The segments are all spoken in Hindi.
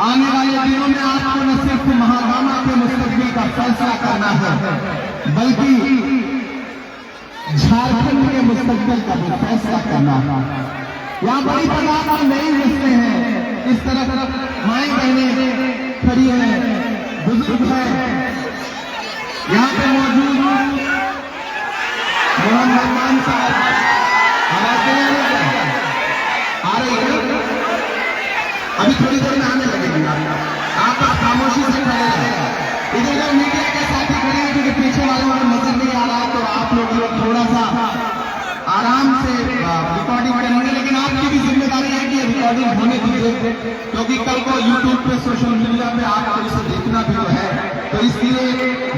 आने वाले दिनों में आपको न सिर्फ महागामा के मुस्तकबिल का फैसला करना है, बल्कि झारखंड के मुस्तकबिल का भी फैसला करना है। यहाँ बड़ी तादाद में नई नस्लें हैं, इस तरफ माएँ बहनें खड़ी हैं, बुजुर्ग हैं, यहाँ पे मौजूद मोहम्मद खान साहब आ रही है, अभी थोड़ी देर में आने लगेगी। आप खामोशी से खड़े हैं, इधर जो मीडिया के साथी खड़े हैं क्योंकि पीछे वालों को नजर नहीं आ रहा, तो आप लोग थोड़ा सा आराम से रिकॉर्डिंग करेंगे, लेकिन आपकी भी जिम्मेदारी है कि रिकॉर्डिंग होने दीजिए, क्योंकि कल को यूट्यूब पे सोशल मीडिया पे आपको इसे देखना भी है, तो इसलिए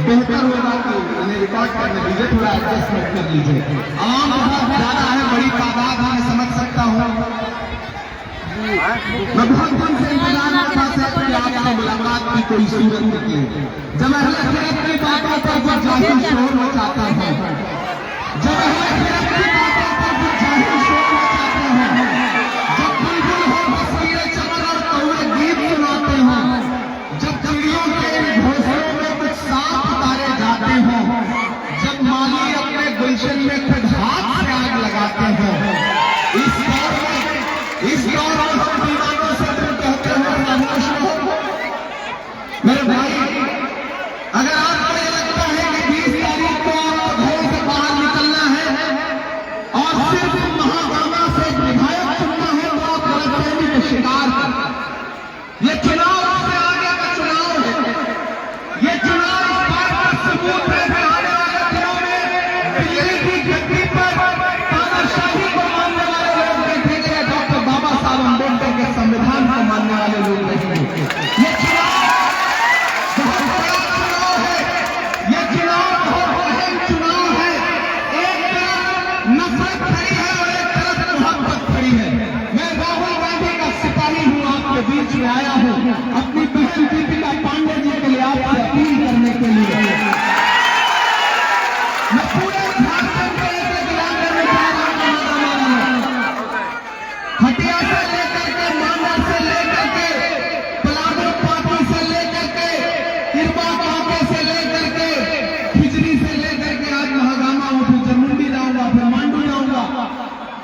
बेहतर होगा कि इन्हें रिकॉर्ड करने दीजिए, थोड़ा एडजस्टमेंट कर लीजिए। आवाम बहुत ज्यादा है, बड़ी तादाद है, मैं समझ सकता हूँ। मैं बहुत दिन से इंतजार कर रहा था कि आपसे मुलाकात की कोई सूरत निकले। जब अहले खैर की बातों पर जो जाहिर शोर मचाता है, जब अहले खैर की बातों पर जो जाहिर शोर मचाते हैं, जब बुलबुल हो तस्वीरें चमन और कौवे गीत सुनाते हैं, जब चिड़ियों के घोंसलों में कुछ सांप उतारे जाते हैं, जब माली अपने गुलशन में खुद हाथ से आग लगाते हैं, इस दौर में हम दीवानों से तुम कहते हो खामोश रहो। मेरे भाई, अगर आपको ये लगता है कि 20 तारीख को आपको घरों से बाहर निकलना है और सिर्फ महागामा से विधायक चुनना है, तो आप गलतफहमी के शिकार हैं। ये चुनाव से आगे का चुनाव है, ये चुनाव इस बात का सबूत है कि आने वाले दिनों में दिल्ली की गद्दी पर तानाशाही को मानने वाले लोग देखेंगे, डॉक्टर बाबा साहब अम्बेडकर के संविधान को मानने वाले लोग देखेंगे। ये चुनाव बहुत बड़ा चुनाव है, ये चुनाव बहुत अहम चुनाव है। एक तरफ नफरत खड़ी है और एक तरफ मोहब्बत खड़ी है। मैं राहुल गांधी का सिपाही हूँ, आपके बीच में आया हूँ अपनी बहन दीपिका पांडे जी के लिए आपसे अपील करने के लिए। मैं पूरे झारखंड के एक इलाके में जा रहा हूँ, हटिया से लेकर के मांडा से लेकर के पलामू पाटी से लेकर के किरबा कांके से लेकर के खिजरी से लेकर के आज महागामा हूँ, फिर जमुंडी जाऊंगा, फिर मांडू जाऊंगा।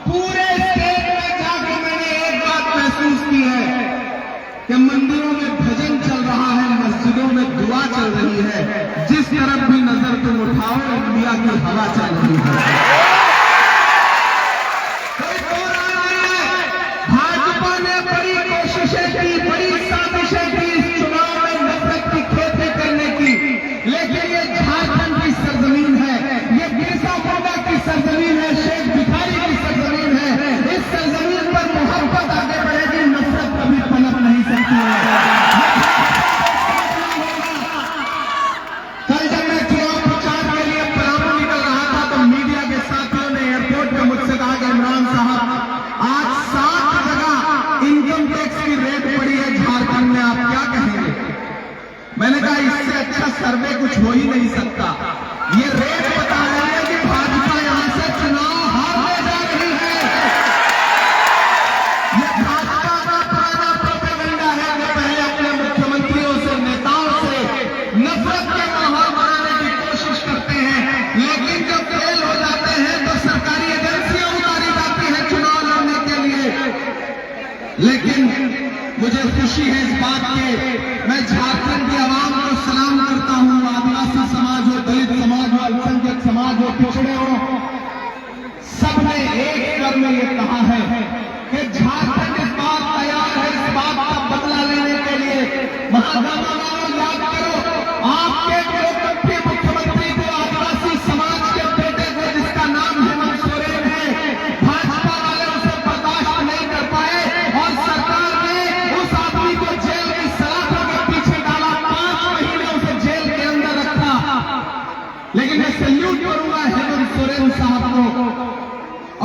पूरे स्टेट में जाकर मैंने एक बात महसूस की है कि मंदिरों में भजन चल रहा है, मस्जिदों में दुआ चल रही है, जिस तरफ भी नजर तुम उठाओ इंडिया की हवा चल रही है। भाजपा ने बड़ी कोशिशें की, बड़ी साजिशें की इस चुनाव में नफरत की खेती करने की, लेकिन ये झारखंड की सरजमीन है, ये बिरसा मुंडा की सरजमीन है, शेख भिखारी की सरजमीन है। इस सरजमीन पर मोहब्बत आगे बढ़ेगी, नफरत कभी पनप नहीं सकती है। कल जब मैं चुनाव प्रचार के लिए पलामू निकल रहा था, तो मीडिया के साथियों ने एयरपोर्ट पे मुझसे कहा कि इमरान साहब, आज 7 जगह इनकम टैक्स की रेट पड़ी है झारखंड में, आप क्या कहेंगे? मैंने कहा इससे अच्छा सर्वे कुछ हो ही नहीं सकता। ये रेट बता रहे हैं कि भाजपा यहां से चुनाव हारने जा रही है। ये भाजपा का पुराना प्रोपेगेंडा है, वो पहले अपने मुख्यमंत्रियों से, नेताओं से नफरत के माहौल बनाने की कोशिश करते हैं, लेकिन जब फेल हो जाते हैं तो सरकारी एजेंसियां उतारी जाती है चुनाव लड़ने के लिए। लेकिन मुझे खुशी है इस बात की, मैं झारखंड की आवाम को सलाम करता हूँ। आदिवासी समाज हो, दलित समाज हो, अल्पसंख्यक समाज हो, पिछड़े हो, सबने एक स्वर में ये कहा है कि झारखंड इस बात तैयार है, इस बात का बदला लेने के लिए। महागामा वालों, याद करो आपके पूर्व मुख्यमंत्री को, आदिवासी समाज के बेटे को, जिसका नाम हेमंत सोरेन है, भाजपा वाले उसे बर्दाश्त नहीं कर पाए और सरकार ने उस आदमी को जेल की सलाखों के पीछे डाला, 5 महीने उसे जेल के अंदर रखा। लेकिन मैं सैल्यूट करूंगा हेमंत सोरेन साहब को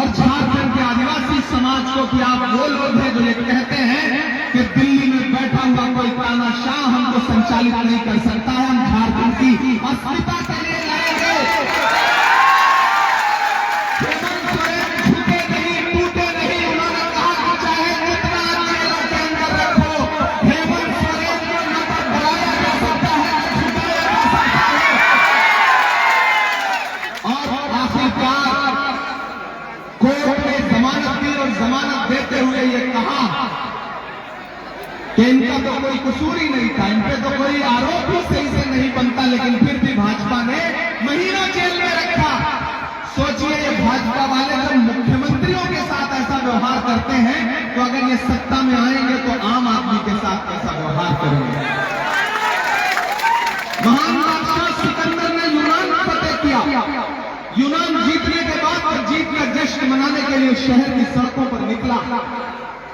और झारखंड के आदिवासी समाज को कि आप वो लोग हैं जो ये कहते हैं कि दिल्ली में बैठा हुआ कोई तानाशाह हमको संचालित नहीं कर सकता है, हम झारखंड की अस्मिता के लिए लड़ेंगे। हेमंत सोरेन झुके नहीं, टूटे नहीं। उन्होंने कहा कि चाहे कितना जेल के अंदर रखो, हेमंत कि इनका तो कोई कसूर ही नहीं था, इन पे तो कोई आरोप ही सही से नहीं बनता, लेकिन फिर भी भाजपा ने महीनों जेल में रखा। सोचिए ये भाजपा वाले जब मुख्यमंत्रियों के साथ ऐसा व्यवहार करते हैं, तो अगर ये सत्ता में आएंगे तो आम आदमी के साथ कैसा व्यवहार करेंगे। महान बादशाह सिकंदर ने यूनान फतेह किया। यूनान जीतने के बाद और जीत का जश्न मनाने के लिए शहर की सड़कों पर निकला,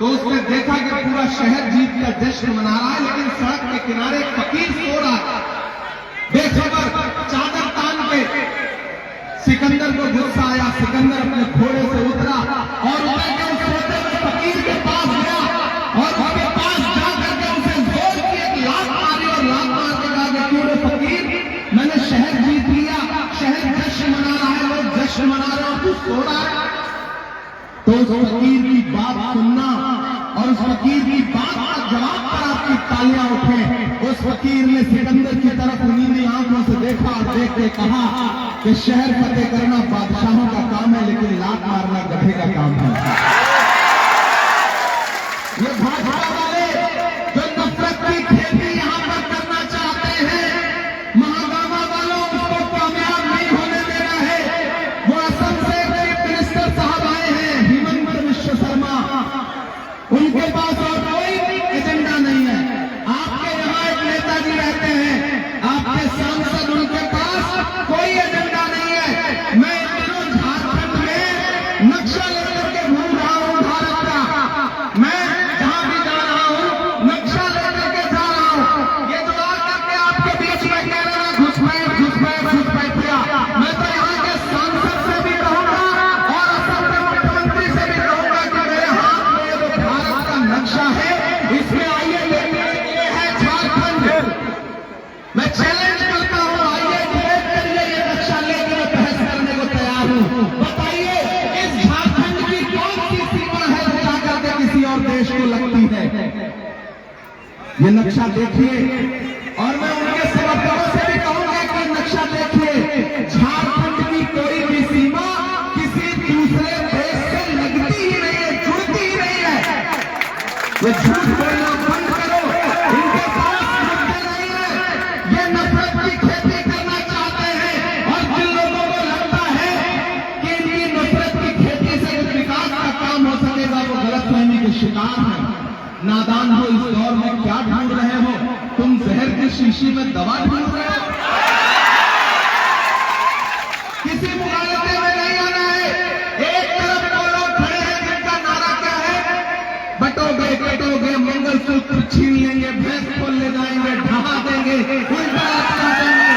तो उसने देखा कि पूरा शहर जीत का जश्न मना रहा है, लेकिन सड़क के किनारे एक फकीर सो रहा है। बेखबर चादर तान के सिकंदर को गुस्सा आया। सिकंदर अपने घोड़े से उतरा और उतर के उस सोते हुए फकीर के पास गया और उसके पास जाकर के उसे जोर की एक लात मारी और लात मार के कहा कि क्यों रे फकीर, मैंने शहर जीत लिया, शहर जश्न मना रहा है, लोग जश्न मना रहे और तू सो रहा है। तो उस फकीर की बात सुनना और उस फकीर की बात का जवाब पर आपकी तालियां उठे। उस फकीर ने सिकंदर की तरफ नीली आंखों से देखा और देख के कहा कि शहर फतेह करना बादशाहों का काम है, लेकिन लात मारना गधे का काम है। ये भाजपा वाले जो नफरत की खेती यहां पर करना चाहते हैं, महागामा वालों उसको कामयाब नहीं होने देना है। वो असम से चीफ मिनिस्टर साहब आए हैं, हिमंत विश्व शर्मा, उनके पास और कोई एजेंडा नहीं है। आपके यहाँ एक नेताजी रहते हैं, आपके सांसद, उनके पास कोई एजेंडा नहीं है। मैं इन दिनों झारखंड में नक्शा लेकर के घूम रहा हूँ भारत का, मैं जहां भी जा रहा हूँ नक्शा लेकर के जा रहा हूँ। ये जो आकर के आपके बीच में कह रहे हैं घुसपैठिया, मैं तो यहाँ के सांसद से भी कहूंगा और असम के मुख्यमंत्री से भी कहूंगा कि मेरे हाथ में ये जो भारत का नक्शा है, इसमें आइए देखने के लिए है झारखंड। मैं चैलेंज करता हूँ, आइए डिबेट करिए, ये नक्शा लेकर मैं बहस करने को तैयार हूँ। बताइए इस झारखंड की कौन सी सीमा है जो जाकर के किसी और देश को लगती है। ये नक्शा देखिए और मैं उनके समर्थकों से भी कहूंगा कि नक्शा देखिए, झारखंड की कोई भी सीमा किसी दूसरे देश से लगती ही नहीं है, जुड़ती ही नहीं है। ये झूठ बोलना बंद करो, इनके पास मुद्दे नहीं है, ये नफरत की खेती करना चाहते हैं। और जिन लोगों को लगता है कि इनकी नफरत की खेती से कुछ विकास का काम हो सकेगा, वो गलतफहमी के शिकार हैं। नादान हो, इस दौर में क्या ढूंढ रहे हो तुम? जहर की शीशी में दवा ढूंढ रहे हो। किसी मुगालते में नहीं आना है। एक तरफ वो लोग खड़े हैं जिनका नारा क्या है, बटोगे कटोगे मंगलसूत्र छीन लेंगे, भैंस खोल ले जाएंगे, ढहा देंगे, उल्टा लटका देंगे।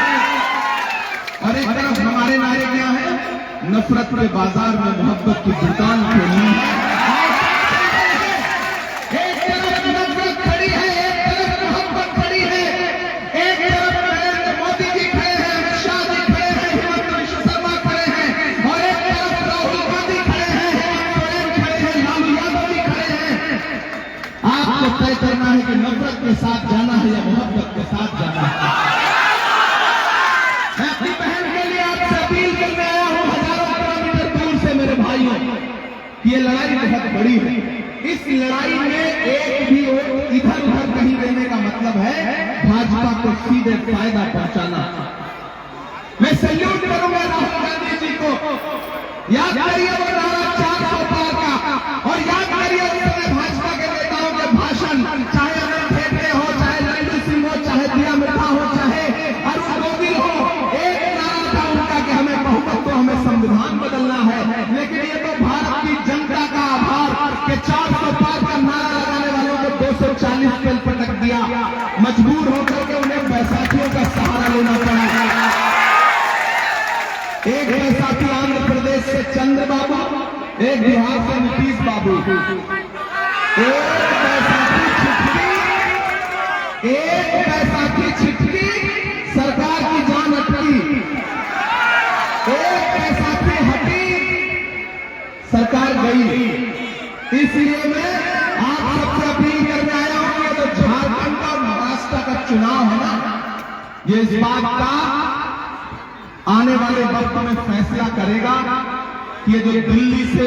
और एक तरफ हमारे नारे क्या है, नफरत के बाजार में मोहब्बत की दुकान खोलनी है। एक तरफ नफरत खड़ी है, एक तरफ मोहब्बत खड़ी है। एक तरफ नरेंद्र मोदी जी खड़े हैं, अमित शाह जी खड़े हैं, हिमंत विश्व शर्मा खड़े हैं, और एक तरफ राहुल गांधी खड़े हैं, हेमंत सोरेन खड़े हैं, लालू यादव जी खड़े हैं। आपको तय करना है कि नफरत के साथ जाना है या मोहब्बत के साथ जाना है। मैं अपनी बहन के लिए आपसे अपील करने आया हूं, हजारों किलोमीटर दूर से मेरे भाइयों। ये लड़ाई बहुत बड़ी है। इस लड़ाई में एक भी वोट इधर उधर कहीं देने का मतलब है भाजपा को सीधे फायदा पहुंचाना। मैं सैल्यूट करूंगा राहुल गांधी जी को। याद करिए वो नारा 400 पार का, और याद करिए उस समय भाजपा के नेताओं के भाषण, चाहे अमित ठेकरे हो, चाहे लालू सिंह हो, चाहे दिया मिर्धा हो, चाहे अरुण गोविल हो। एक नारा था उनका कि हमें बहुमत को, हमें संविधान बदलना है। लेकिन ये तो भारत की जनता का आभार कि 400 पार का नारा लगाने वालों को 240 तेल पटक दिया। मजबूर होकर के उन्हें बैसाखियों का सहारा लेना पड़ा। एक बैसाखी आंध्र प्रदेश से चंद्र बाबू, एक बिहार से नीतीश बाबू। एक बैसाखी छिटकी सरकार की जान अटकी, एक बैसाखी हटी सरकार गई। इसलिए मैं आप सबसे अपील करने आया हूं, ये तो झारखंड और महाराष्ट्र का चुनाव है ना, ये इस बात का आने वाले वक्त में फैसला करेगा कि ये जो दिल्ली से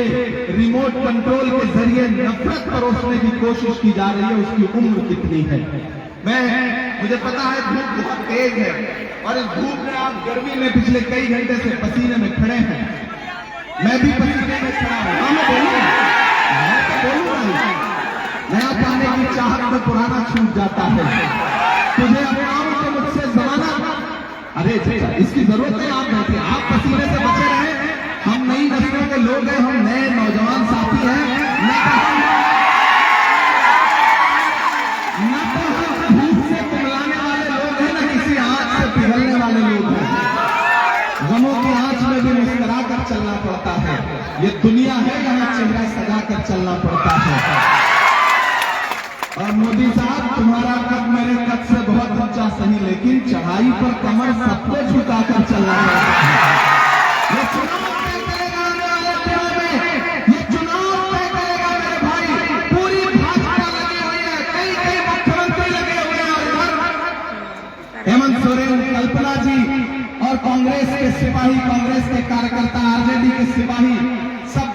रिमोट कंट्रोल के जरिए नफरत परोसने की कोशिश की जा रही है उसकी उम्र कितनी है। मुझे पता है धूप बहुत तेज है और इस धूप में आप गर्मी में पिछले कई घंटे से पसीने में खड़े हैं, मैं भी पसीने में खड़ा हूं। मैं बोलूंगा नया पाने की चाहत में पुराना छूट जाता है। तुझे अपनाओ तो मुझसे जमाना, अरे इसकी जरूरत है आप बैठे, आप पसीने से बचे रहे। हम नई नस्लों के लोग हैं, हम नए नौजवान साथी हैं, न तो हम धूप से पिघलाने वाले लोग हैं, न किसी आंच से पिघलने वाले लोग हैं। गमों की आंच में भी मुस्कुरा कर चलना पड़ता है। ये दुनिया है यहाँ चेहरा सजा कर चलना पड़ता है। और मोदी साहब तुम्हारा कद मेरे कद से बहुत ऊंचा सही, लेकिन चढ़ाई पर कमर सबको झुकाकर चलना पड़ता है। ये चुनाव तय करेगा आने वाले दिनों में, ये चुनाव तय करेगा मेरे भाई। पूरी भाजपा लगी हुई है, कई मुख्यमंत्री लगे हुए हैं और हेमंत सोरेन, कल्पना जी और कांग्रेस के सिपाही, कांग्रेस के कार्यकर्ता, आरजेडी के सिपाही सब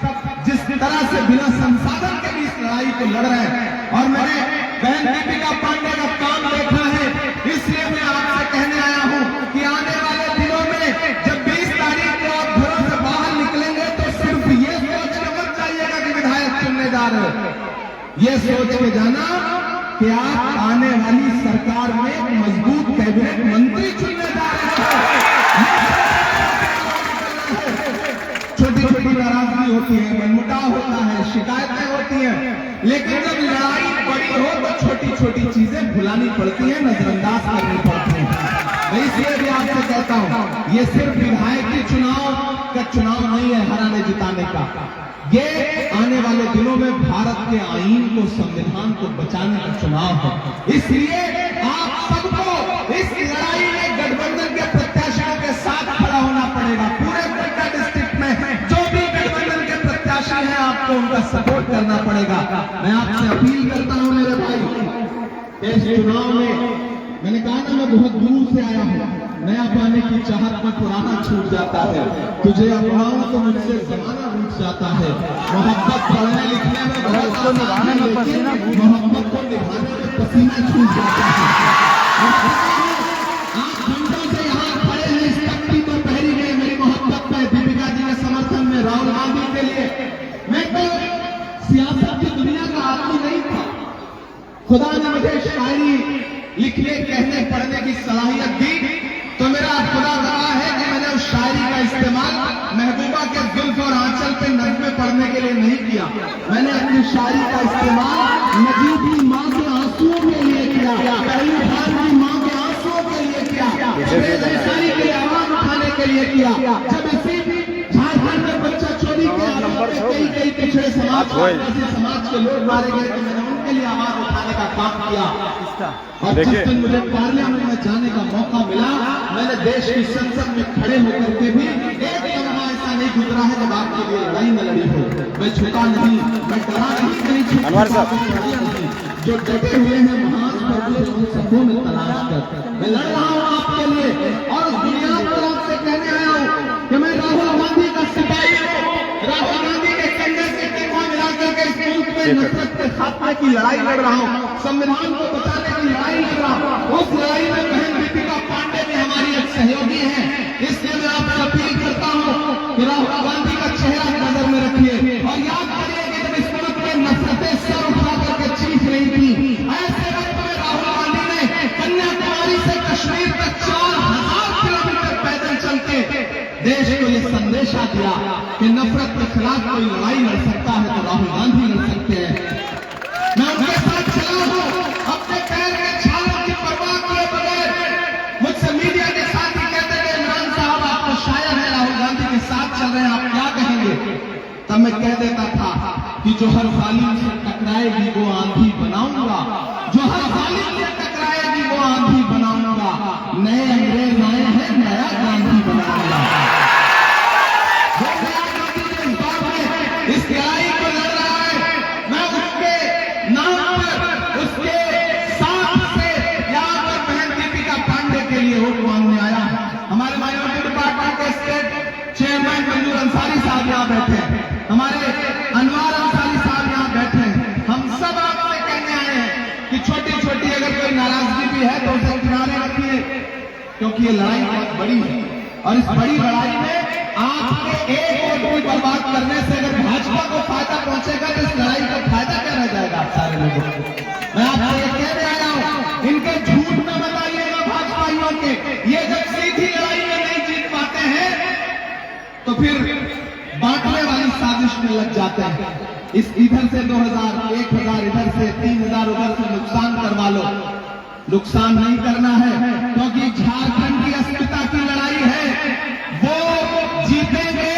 जिस तरह से बिना संसाधन के भी इस लड़ाई को लड़ रहे हैं। और मैंने बहन दीपिका पांडे का काम देखा है, इसलिए मैं आपसे कहने आया हूं कि आने वाले दिनों में जब 20 तारीख को आप घरों से बाहर निकलेंगे तो सिर्फ ये सोच के मत जाइएगा कि विधायक चुनने जा रहे हो। ये सोच के जाना कि आप आने वाली सरकार में मजबूत कैबिनेट मंत्री चुनने जा रहे हो। छोटी छोटी नाराजगी होती है, मनमुटाव होता है, शिकायतें होती हैं, लेकिन जब लड़ाई बड़ी हो तो छोटी छोटी चीजें भुलानी पड़ती हैं, नजरअंदाज करनी पड़ती हैं। इसलिए भी आपसे कहता हूं ये सिर्फ विधायकी चुनाव का चुनाव नहीं है हराने जिताने का, ये आने वाले दिनों में भारत के आईन को, संविधान को बचाने का चुनाव है। इसलिए आप सबको इस लड़ाई में गठबंधन के प्रत्याशियों के साथ खड़ा होना पड़ेगा। पूरे गोड्डा डिस्ट्रिक्ट में जो भी गठबंधन के प्रत्याशी हैं आपको उनका सपोर्ट करना पड़ेगा। मैं आपसे अपील करता हूं मेरे भाई, इस चुनाव में मैंने कहा ना मैं बहुत दूर से आया हूं, नया पाने की चाहत में पुराना छूट जाता है। तुझे अपनाऊं तो मुझसे जमाना रूठ जाता है। मोहब्बत पढ़ने लिखने में बहुत आसान है, लेकिन मोहब्बत को निभाने में पसीना छूट जाता है। आप घंटों से यहाँ खड़े हैं, इस तख्ती तो पहरी गई मेरी मोहब्बत में, दीपिका जी के समर्थन में, राहुल गांधी के लिए। मैं तो सियासत की दुनिया का आदमी नहीं था, खुदा ने मुझे शायरी लिखने, कहने, पढ़ने की सलाहियत दी, तो मेरा खुदा गवाह है कि मैंने उस शायरी का इस्तेमाल महबूबा के जुल्फ और आंचल पे नज़्में पढ़ने के लिए नहीं किया। मैंने अपनी शायरी का इस्तेमाल नजीब की माँ के आंसुओं के लिए किया, पहली बार की माँ के आंसुओं के लिए किया, बेरोजगारी की आवाज उठाने के लिए किया। जब इसी झारखंड में बच्चा चोरी के आरोप में कई पिछड़े समाज के लोग मारे गए, तो मैंने उनके लिए आवाज उठाने का काम किया। और जिस दिन मुझे पार्लियामेंट में जाने का मौका मिला, मैंने देश की संसद में खड़े होकर के भी एक लम्हा ऐसा नहीं गुजरा है जब आपके लिए लड़ाई न लड़ी हो। मैं झुका नहीं, मैं डरा नहीं, कहीं छुपा नहीं। जो डटे हुए हैं महान प्रभु उन सबों में तलाश कर मैं लड़ रहा हूँ आपके लिए। और दुनिया पर आपसे कहने आया हूँ कि मैं राहुल गांधी का सिपाही हूँ, राहुल गांधी के कंधे से कंधा मिलाकर के इस मुल्क में नफरत के खात्मे की लड़ाई लड़ रहा हूँ, संविधान को बचाने की लड़ाई लड़ रहा हूँ। उस लड़ाई में बहन दीपिका पांडे भी हमारी एक सहयोगी है। इसलिए मैं आपसे अपील करता हूँ कि राहुल गांधी का चेहरा नजर में रखिए और याद करिए कि जब इस मुल्क में नफरतें सर उठा करके चीख रही थी, ऐसे वक्त में राहुल गांधी ने कन्याकुमारी से कश्मीर तक 4000 किलोमीटर पैदल चलते देश को ये संदेशा दिया कि नफरत के खिलाफ कोई लड़ाई लड़ सकता है तो राहुल गांधी लड़ सकते हैं। मैं उनके साथ चला हूं, अपने पैर के छालों की परवाह किए बगैर। मुझसे मीडिया के साथ ही कहते थे इमरान साहब आप तो शायर हैं, राहुल गांधी के साथ चल रहे हैं, आप क्या कहेंगे? तब मैं कह देता था कि जो हर जालिम से टकराएगी वो आंधी बनाऊंगा, जो हर जालिम से टकराएगी वो आंधी बनाऊंगा। नए अंग्रेज आए हैं, नया गांधी बनाऊंगा। इस लड़ाई को लड़ रहा है, मैं उसके नाम पर, उसके साथ से यहाँ पर बहन दीपिका पांडे के लिए वोट मांगने आया। हमारे माइनॉरिटी डिपार्टमेंट के स्टेट चेयरमैन मंजूर अंसारी साहब यहाँ बैठे हैं। कि छोटी छोटी अगर कोई नाराजगी भी है तो उसे किनारे रखिए, क्योंकि ये लड़ाई बहुत बड़ी है और इस बड़ी लड़ाई में आपके एक वोट को बर्बाद करने से अगर भाजपा को फायदा पहुंचेगा तो इस लड़ाई का फायदा क्या रह जाएगा आप सारे लोगों को। मैं आपसे ये कहने आया हूं, इनके झूठ में बताइएगा भाजपाइयों के, ये जब सीधी लड़ाई में नहीं जीत पाते हैं तो फिर बांटने वाली साजिश में लग जाते हैं। इस इधर से 2000, 1000 इधर से 3000 उधर से नुकसान करवा लो, नुकसान नहीं करना है, क्योंकि झारखंड की अस्मिता की लड़ाई है। वो जीतेंगे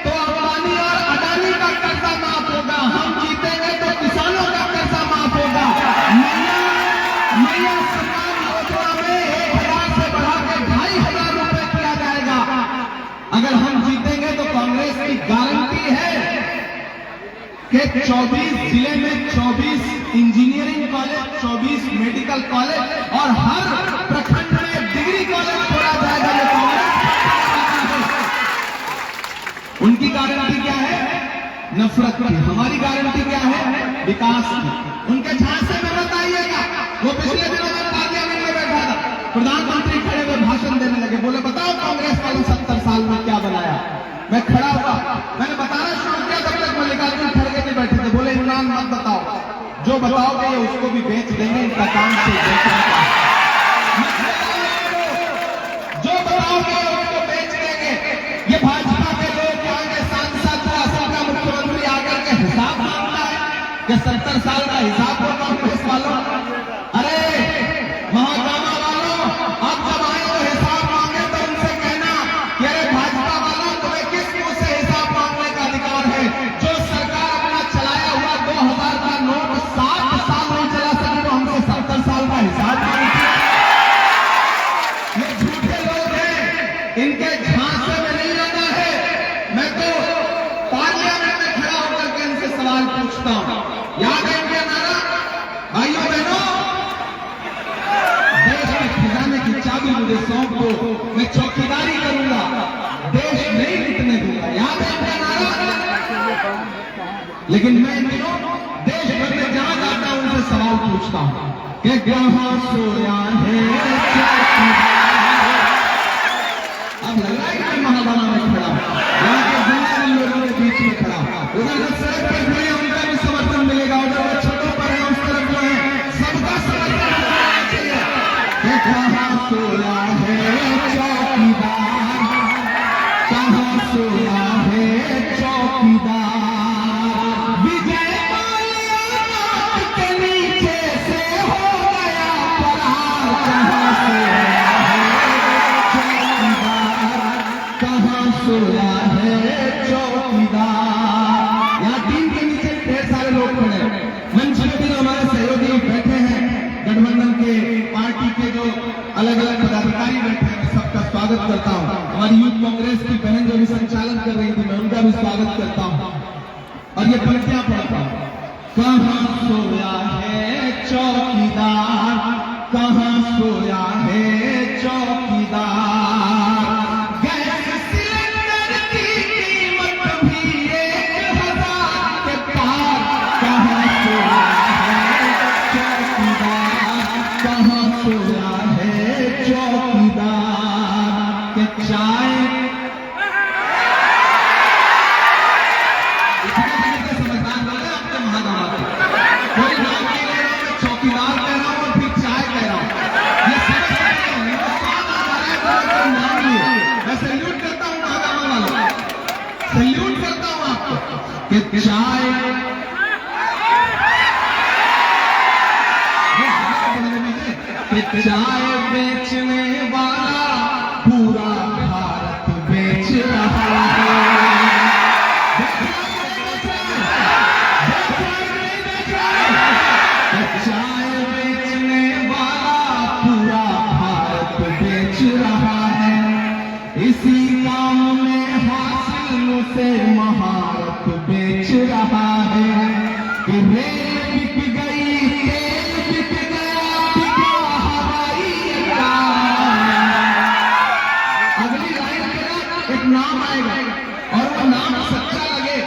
तो अंबानी और अडानी का कर्जा माफ होगा, हम जीतेंगे तो किसानों का कर्जा माफ होगा। मैया सरकार योजना में 1000 से बढ़ा के 2500 रुपए किया जाएगा। अगर हम जीतेंगे तो कांग्रेस की गारंटी है कि 24 जिले में 24 इंजीनियरिंग कॉलेज, 24 मेडिकल कॉलेज और हर प्रखंड में डिग्री कॉलेज खोला जाएगा। ये कांग्रेस उनकी गारंटी क्या है? नफरत की। हमारी गारंटी क्या है? विकास की। उनके झांसे में मत आइएगा। वो पिछले दिनों में पार्लियामेंट में बैठा था, प्रधानमंत्री खड़े हुए भाषण देने लगे, बोले बताओ कांग्रेस वालों 70 साल में क्या बनाया। मैं खड़ा हुआ, मैंने बताना शुरू किया, तब तक मल्लिकार्जुन खड़गे नहीं बैठे थे, बोले इमरान मत बताओ, जो बताओगे ये उसको भी बेच देंगे, इनका काम से बेचने का। जो बताओगे उसको बेच देंगे। ये भाजपा के लोग आगे सांसद असम का मुख्यमंत्री आकर के हिसाब मांगता है कि 70 साल का हिसाब हो कांग्रेस वालों। अरे महागामा वालों, अब जब आए तो हिसाब मांगे तो उनसे कहना कि अरे भाजपा वालों, तुम्हें किस मुंह से हिसाब मांगने का अधिकार है? जो सरकार अपना चलाया हुआ 2000 का नोट 7 साल नहीं चला सकी तो हमसे 70 साल का हिसाब मांगती है। ये झूठे लोग हैं, इनके झांसे में नहीं रहना है। मैं तो पार्लियामेंट में खड़ा होकर के इनसे सवाल पूछता हूं, याद है इनका नारा? भाइयों बहनों, देश के खजाने की चाबी मुझे सौंप दो, मैं चौकीदारी करूंगा, देश नहीं लूटने दूंगा। याद है इनका नारा? लेकिन मैं इन दिनों देश भर में जहां जाता हूं उनसे सवाल पूछता हूं कि कहां सोया है चौकीदार। अब लग रहा है कि महाबाना में खड़ा, यहाँ के जिंदा लोगों के बीच में खड़ा, उधर जो सड़क पर खड़े हैं उनका भी समर्थन मिलेगा, उधर जो छतों पर है उस तरफ जो है सबका समर्थन मिलना चाहिए। कहां सोया है चौकीदार, कहां सोया है चौकीदार। विजय माल्या के नीचे से हो गया फरार, कहां सोया है चौकीदार, कहां सोया है चौकीदार। यहाँ टीम के नीचे ढेर सारे लोग खड़े हैं, मंच में भी हमारे सहयोगी बैठे हैं, गठबंधन के पार्टी के जो अलग अलग पदाधिकारी बैठे हैं, सबका स्वागत करता हूं। हमारी यूथ कांग्रेस की बहन जो भी संचालन कर रही थी, मैं उनका भी स्वागत करता हूं और ये पंक्तियां पढ़ता हूं। कहां सोया है चौकीदार, कहां सोया है चौकीदार। गैस सिलेंडर की कीमत भी 1000 के पार, कहां सोया है चौकीदार, कहां सोया है चौकीदार। के चाय समझदार लोग हैं आपके महागामा के, कोई नाम नहीं ले रहा हूं, मैं चौकीदार कह रहा हूं और फिर चाय कह रहा हूं। ये समझ सकते हैं, हिंदुस्तान आ रहा है तो कोई नाम लिए। मैं सैल्यूट करता हूं महागामा वालों, सैल्यूट करता हूं आपको कि चाय चाय बेचने वाला पूरा भारत बेच रहा है। चाय बेचने वाला पूरा भारत बेच रहा है। इसी काम में हासिल से महारत बेच रहा है। कि रेल बिक गई, तेल बिक गया, बिका हवाई अड्डा। अगली लाइन के बाद एक नाम आएगा और वो नाम सच्चा लगे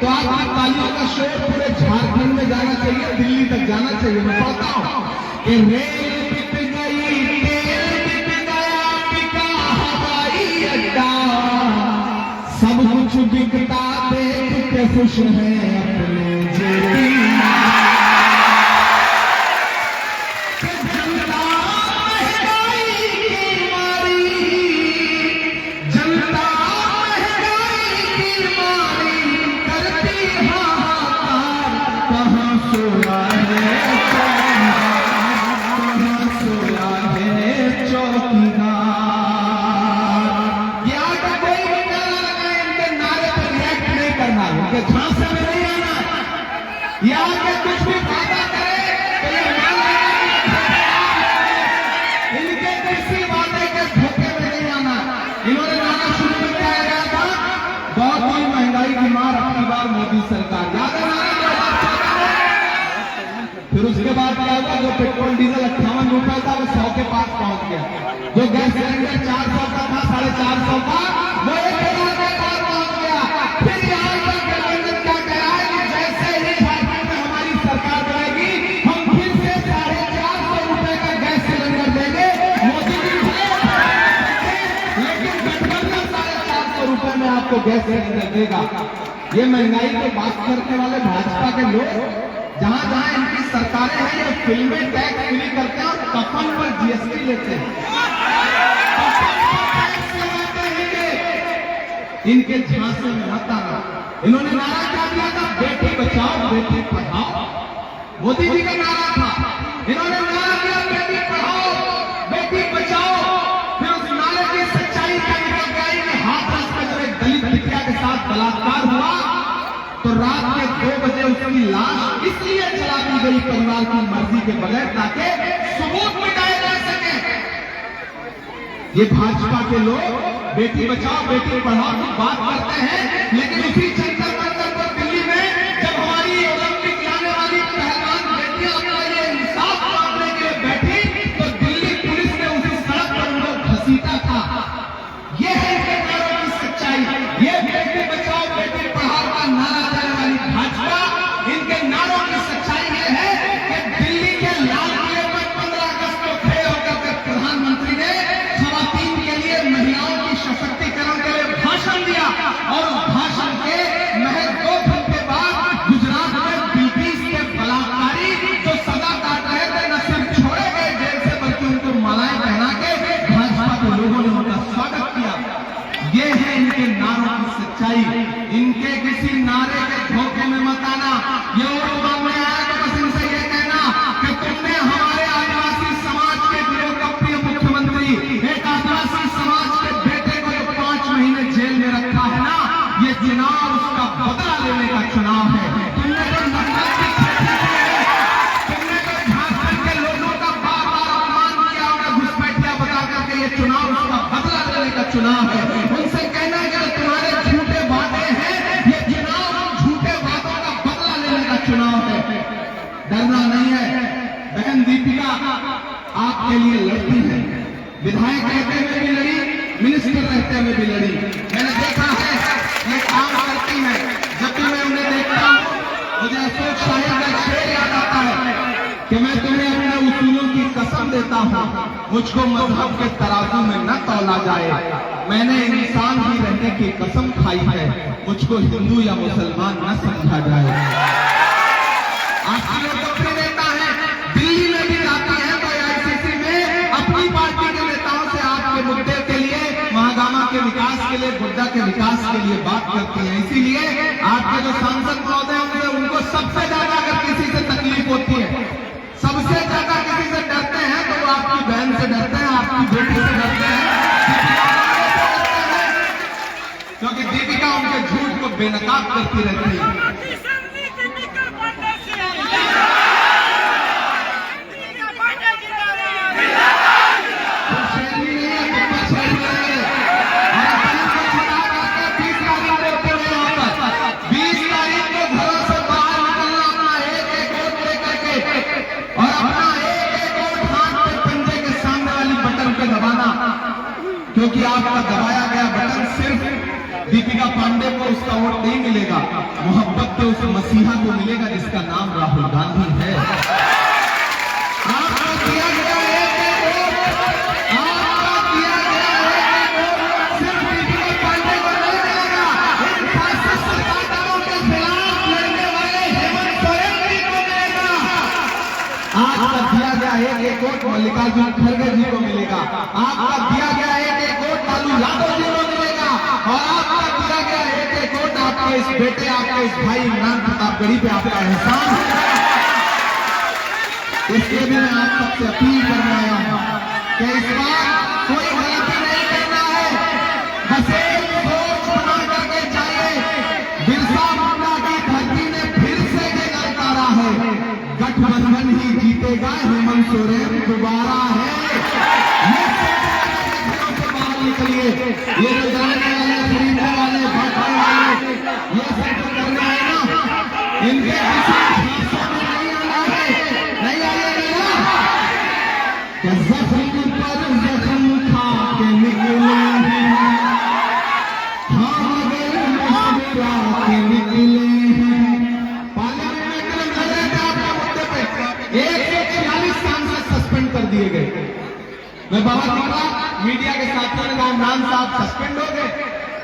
तो आपकी तालियों का शोर पूरे झारखंड में जाना चाहिए, दिल्ली तक जाना चाहिए। मैं पढ़ता हूं कि रेल बिक गई, तेल बिक गया, बिका हवाई अड्डा, सब कुछ बिकता देख के खुश है अपने जेबी। झांसे में नहीं आना, या कि कुछ भी वादा करे तो ये मान इनके किसी वादे के धोखे में नहीं आना। इन्होंने नारा शुरू में क्या गया था, बहुत ही महंगाई की मार अपनी बार मोदी सरकार, याद है नारा? फिर उसके बाद क्या हुआ, जो पेट्रोल डीजल 58 रुपए था वो 100 के पास पहुंच गया, जो गैस सिलेंडर 400 का था 450 का वो 1000 के पास पहुंच गया। फिर यहाँ पर गठबंधन क्या कह रहा है कि जैसे ही झारखंड में हमारी सरकार बनेगी हम फिर से 450 रुपए का गैस सिलेंडर देंगे। मोदी जी लेकिन गठबंधन 450 रुपए में आपको गैस सिलेंडर देगा। ये महंगाई की बात करने वाले भाजपा के लोग जहां जहां इनकी सरकारें हैं ये फिल्में टैक्स फ्री करते हैं और कफन पर जीएसटी लेते हैं, इनके झांसे में मत आना। इन्होंने नारा क्या दिया था, बेटी बचाओ बेटी पढ़ाओ, मोदी जी का नारा था। इन्होंने नारा दिया बेटी पढ़ाओ बेटी बचाओ, फिर उस नारे की सच्चाई क्या निकल गई कि हाथरस में जब एक दलित बिटिया के साथ बलात्कार हुआ तो रात के 2 बजे उसकी लाश इसलिए जला दी गई परिवार की मर्जी के बगैर ताकि सबूत मिटाए जा सके। ये भाजपा के लोग बेटी बचाओ बेटी पढ़ाओ की बात करते हैं, लेकिन उसी जंतर मंतर पर दिल्ली में जब हमारी ओलंपिक लाने वाली पहलवान बेटियां अपना ये इंसाफ मांगने के लिए बैठी तो दिल्ली पुलिस ने उसी सड़क पर उनको घसीटा था। ये है इनके नारों की सच्चाई। ये बेटी बचाओ बेटी पढ़ाओ का नारा देने वाली भाजपा, इनके नारों की सच्चाई ये है कि दिल्ली के लाल किले पर 15 अगस्त को खड़े होकर प्रधानमंत्री ने खवातीन के लिए, महिलाओं की सशक्तिकरण के लिए भाषण दिया और उस भाषण के महज 2 घंटे बाद गुजरात में बिल्किस के बलात्कारी जो सजा काट रहे थे न सिर्फ छोड़े गए जेल से बल्कि उनको मालाएं पहना के भाजपा के लोगों ने उनका स्वागत किया। ये है इनके नारों की सच्चाई। इनके किसी नारे के धोखे में मत आना। ये वोट मांगने आया तो बस इनसे ये कहना कि तुमने हमारे आदिवासी समाज के लोकप्रिय मुख्यमंत्री, एक आदिवासी समाज के बेटे को जो 5 महीने जेल में रखा है ना, ये चुनाव उसका बदला लेने का चुनाव है। तुमने तो नफरत की खेती की है, तुमने तो झारखंड के लोगों का बार बार अपमान किया, उन्हें घुसपैठिया बता करके ये चुनाव उसका बदला लेने का चुनाव है। उनसे कहना है कि तुम्हारे झूठे वादे हैं, ये चुनाव झूठे वादों का बदला लेने का चुनाव है। डरना नहीं है। बहन दीपिका आपके लिए लड़ती है, विधायक रहते हुए भी लड़ी, मिनिस्टर रहते हुए भी लड़ी। मैंने देखा है ये काम करती है। जब भी मैं उन्हें देखता हूँ मुझे अशोक शाही का शेर याद आता है कि मैं तुम्हें अपने उसूलों की कसम देता हूँ, मुझको मजहब के तराजू में न तौला जाए। मैंने इंसान ही रहने की कसम खाई है, मुझको हिंदू या मुसलमान न समझा जाए। आपकी लोकप्रिय नेता है, दिल्ली में भी जाती है तो आईसीसी में अपनी पार्टी के नेताओं से आपके मुद्दे के लिए, महागामा के विकास के लिए, गोड्डा के विकास के लिए बात करती है। इसीलिए आपके जो सांसद महोदय होंगे उनको सबसे ज्यादा अगर किसी से तकलीफ होती है, सबसे ज्यादा किसी से डरते हैं तो वो आपकी बहन से डरते हैं, आपकी बेटी से डरते हैं, क्योंकि दीपिका उनके झूठ को बेनकाब करती रहती है। क्योंकि आपका दबाया गया बटन सिर्फ दीपिका पांडे को उसका वोट नहीं मिलेगा, मोहब्बत तो उस मसीहा को मिलेगा जिसका नाम राहुल गांधी है। आपको दिया गया एक वोट, आपका दिया गया एक वोट सिर्फ दीपिका पांडे को नहीं मिलेगा, इन फासिस्ट सरकारों के खिलाफ लड़ने वाले हेमंत सोरेन जी को मिलेगा। आपका दिया गया एक वोट मल्लिकार्जुन खड़गे जी को मिलेगा, आपका दिया गया एक वोट लालू यादव जी को मिलेगा, और आपका दिया गया एक वोट आपके इस बेटे, आपके इस भाई इमरान प्रतापगढ़ी पे आपका एहसान है। इसलिए भी मैं आप सबसे अपील करने आया हूं कि इस बार कोई गलती नहीं करना है, बस एक सोच बना करके जाइए। बिरसा मुंडा की धरती ने फिर से ये ललकारा है, गठबंधन ही जीतेगा, हेमंत सोरेन दोबारा है। निकलिए, ये जो जाने वाले, खरीदने वाले, बांटने वाले, ये सब जो करने आए ना, इनके हिस्सों में नहीं आना है, नहीं आइएगा ना। जख्म पर जख्म खा के निकले हैं, हम अगर मुस्कुरा के निकले हैं। पार्लियामेंट में लग रहे थे आपके मुद्दे पे 146 सांसद सस्पेंड कर दिए गए। मैं बाबा निकला, मीडिया के साथियों ने कहा इमरान साहब सस्पेंड हो गए।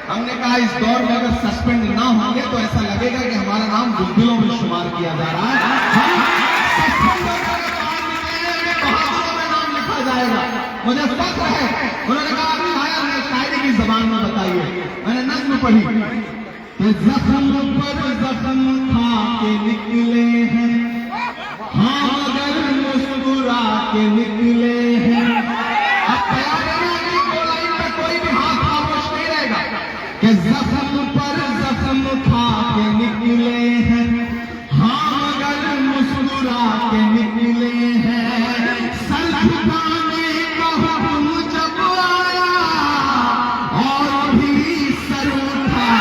हमने कहा इस दौर में अगर सस्पेंड ना होंगे तो ऐसा लगेगा कि हमारा नाम बुलबुलों में शुमार किया जा रहा है। हम सस्पेंड होकर बाहर निकलेंगे, बहादुरों में नाम लिखा जाएगा। मुझे फख्र है। उन्होंने कहा शायर ने शायरी की जबान में बताइए, मैंने नज्म पढ़ी कि जख्म पर जख्म खा के निकले हैं, हाँ अगर मुस्कुरा के निकले हैं। जख्म पर जख्म खा के निकले हैं, हाँ अगर मुस्कुरा के निकले हैं। सर झुकाने का हुक्म जब आया और भी सर उठा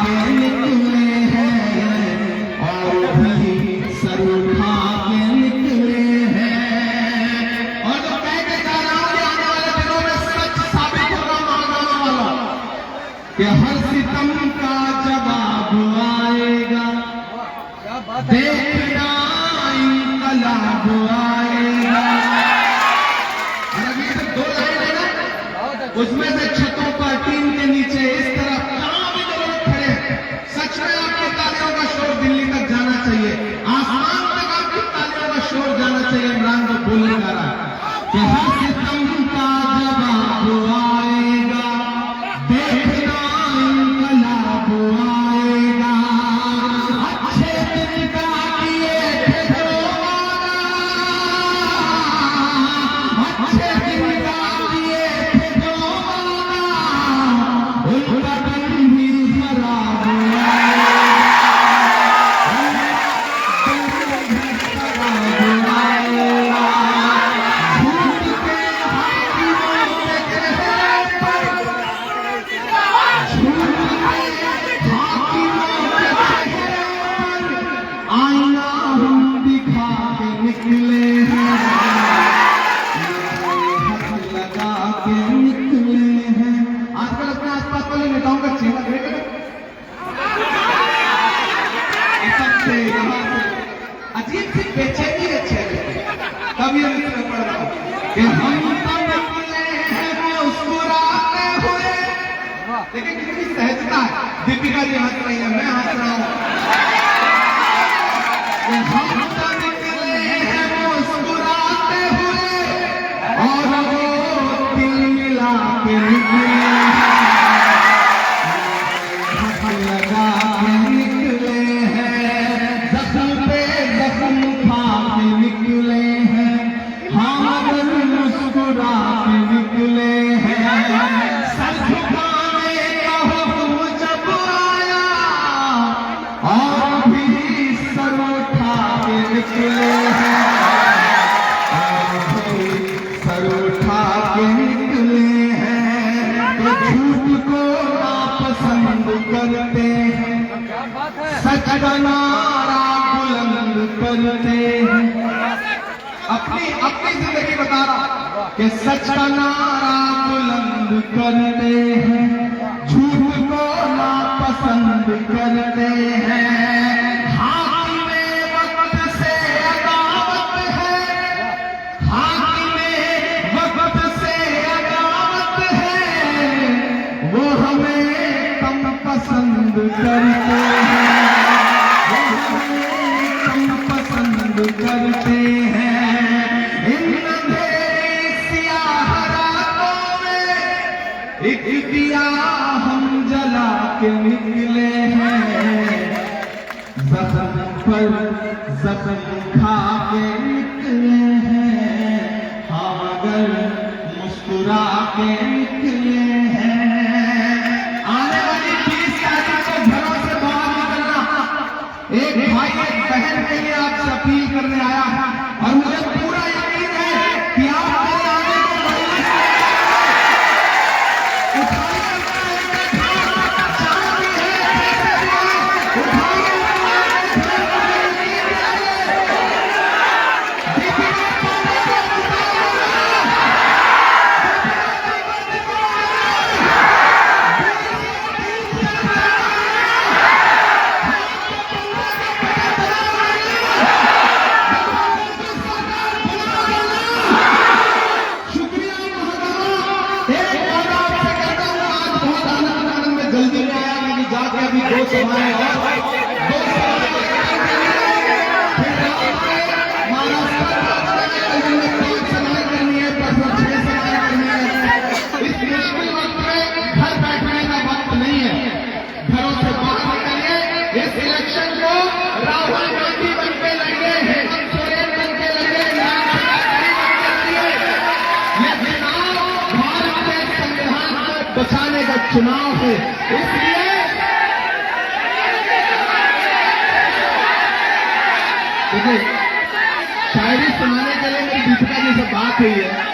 के निकले हैं, और भी सर उठा के निकले हैं। और जो कह के जा रहा हूं आने वाले दिनों में सच साबित होगा मानने वाला कि हर सितम का जवाब आएगा, देखना इनकलाब आएगा। और अभी से 2 लाइन है ना, उसमें से छतों पर टीम के नीचे इस तरफ जहां भी लोग खड़े हैं, सच में आपकी तालियों का शोर दिल्ली तक जाना चाहिए, आसमान तक आपकी तालियों का शोर जाना चाहिए। इमरान को बोलने जा रहा है कि हर सितम का जवाब आएगा, देखना इनकलाब आएगा। अच्छे दिन का किए थे जो वादा, अच्छे दिन का किए थे जो वादा, उनका दिन भी खराब आएगा, खराब आएगा। आईना हम दिखा के निकले हैं, हाथ लगा के निकले हैं। आजकल अपने आसपास वाले नेताओं का चेहरा देख सबसे यहाँ से अजीब सी बेचैनी है चेहरे। तब ये लिखना पड़ रहा कि हम तो निकले हैं मुस्कुराते हुए। देखिए कितनी सहजता है, दीपिका जी हंस रही है, मैं हंस रहा हूँ। हम तो निकले हैं मुस्कुराते हुए, और वो दिल मिला के निकले हैं, हाथ लगा के निकले हैं, जख्म पे जख्म खा के निकले हैं, हम अगर मुस्कुरा के निकले हैं। सर झुकाने का हुक्म जब आया और भी सर उठा के निकले हैं, और भी सर उठा के निकले हैं। तो झूठ को नापसंद करते हैं, सच का नारा बुलंद करते हैं। अपनी जिंदगी बता रहा, कि सच का नारा बुलंद करते हैं, झूठ को नापसंद करते हैं। हाकिमे वक्त से अदावत है, हाकिमे वक्त से अदावत है, वो हमें कम पसंद करते हैं, वो हमें कम पसंद करते हैं। एक दिया हम जला के निकले हैं, जख्म पर जख्म खा के निकले हैं, हम अगर मुस्कुरा के निकले हैं। आने वाली 20 तारीख को घरों से बाहर निकलना एक भाई एक बहन के लिए आपसे अपील करने आया है, और मुझे पूरा यकीन है कि आप मेरे आगे जल्दी में आया, मैंने जाके अभी 2 सभाएं और 2 सभाएं करनी है, परसों 6 सभाएं करनी है। इस मुश्किल वक्त में घर बैठने का वक्त नहीं है, घरों से बाहर निकलिए। इस इलेक्शन को राहुल गांधी बन के लड़िए, हेमंत सोरेन बन के लड़िए, ये चुनाव भारत के संविधान को बचाने का चुनाव है। इसलिए देखिए, शायरी सुनाने के लिए मेरी दीपिका जी से बात हुई है।